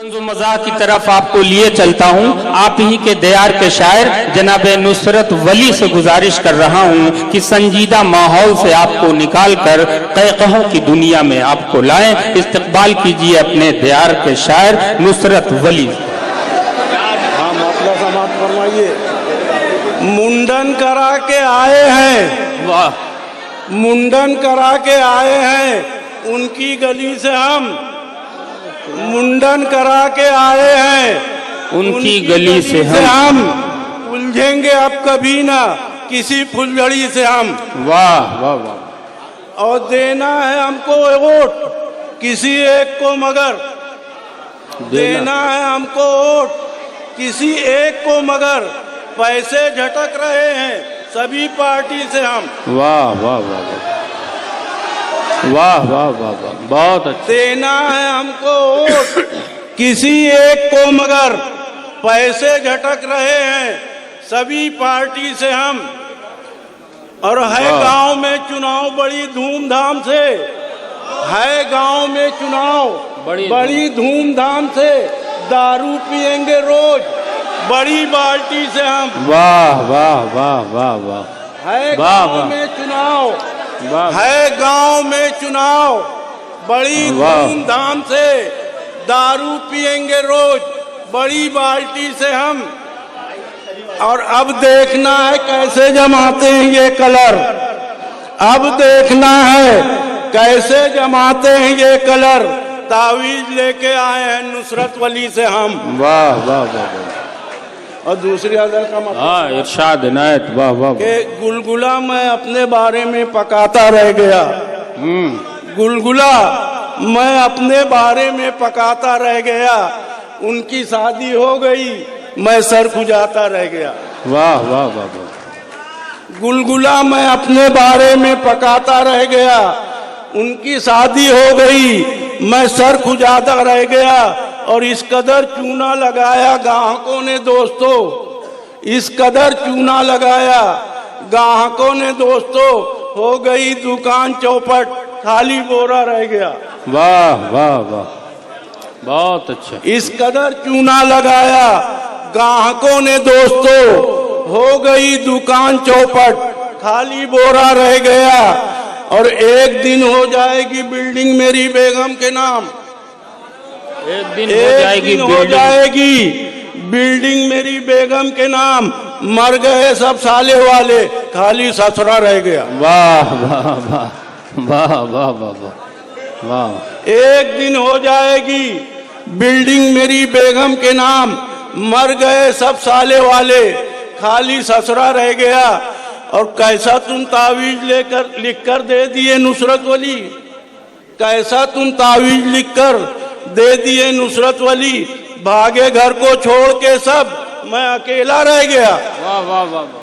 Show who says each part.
Speaker 1: तंज़ो मज़ाक की तरफ आपको लिए चलता हूँ। आप ही के दयार के शायर जनाब नुसरत वली से गुजारिश कर रहा हूँ कि संजीदा माहौल से आपको निकाल कर क़हक़हों की दुनिया में आपको लाएं। इस्तक़बाल कीजिए अपने दयार के शायर नुसरत वली।
Speaker 2: फरमाइए। मुंडन करा के आए हैं,
Speaker 1: वाह,
Speaker 2: मुंडन करा के आए हैं उनकी गली से हम, मुंडन करा के आए हैं
Speaker 1: उनकी गली से
Speaker 2: हम उलझेंगे अब कभी ना किसी फुलझड़ी से हम।
Speaker 1: वाह वाह वाह।
Speaker 2: और देना है हमको वोट किसी एक को, मगर देना है हमको वोट किसी एक को, मगर पैसे झटक रहे हैं सभी पार्टी से हम।
Speaker 1: वाह वाह वाह वाह वाह वाह वाह, बहुत अच्छा।
Speaker 2: देना है हमको वोट किसी एक को, मगर पैसे झटक रहे हैं सभी पार्टी से हम। और है गांव में चुनाव बड़ी धूमधाम से, है गांव में चुनाव बड़ी धूमधाम से, दारू पिएंगे रोज बड़ी बाल्टी से हम।
Speaker 1: वाह वाह वाह वाह वाह।
Speaker 2: है गांव में चुनाव, है गांव में चुनाव बड़ी धूमधाम से, दारू पिएंगे रोज बड़ी बाल्टी से हम। और अब देखना है कैसे जमाते हैं ये कलर, अब देखना है कैसे जमाते हैं ये कलर, तावीज लेके आए हैं नुसरत वली से हम।
Speaker 1: वाह वाह वाह।
Speaker 2: और दूसरी अदर का मतलब,
Speaker 1: हाँ, इरशाद इनायत। वाह वाह।
Speaker 2: कि गुलगुला मैं अपने बारे में पकाता रह गया, गुलगुला मैं अपने बारे में पकाता रह गया, उनकी शादी हो गई मैं सर खुजाता रह गया।
Speaker 1: वाह वाह वाह वाह।
Speaker 2: गुलगुला मैं अपने बारे में पकाता रह गया, उनकी शादी हो गई मैं सर खुजाता रह गया। और इस कदर चूना लगाया ग्राहकों ने दोस्तों, इस कदर चूना लगाया ग्राहकों ने दोस्तों, हो गई दुकान चौपट खाली बोरा रह गया।
Speaker 1: वाह वाह वाह, बहुत अच्छा।
Speaker 2: इस कदर चूना लगाया ग्राहकों ने दोस्तों, हो गई दुकान चौपट खाली बोरा रह गया। और एक दिन हो जाएगी बिल्डिंग मेरी बेगम के नाम,
Speaker 1: एक दिन
Speaker 2: हो जाएगी बिल्डिंग मेरी बेगम के नाम, मर गए सब साले वाले खाली ससुरा रह गया।
Speaker 1: वाह वाह वाह वाह वाह वाह वाह।
Speaker 2: एक दिन हो जाएगी बिल्डिंग मेरी बेगम के नाम, मर गए सब साले वाले खाली ससुरा रह गया। और कैसा तुम तावीज लिख कर दे दिए नुसरत वली, कैसा तुम तावीज लिख कर दे दिए नुसरत वली, भागे घर को छोड़ के सब मैं अकेला रह गया।
Speaker 1: वाह वाह वाह।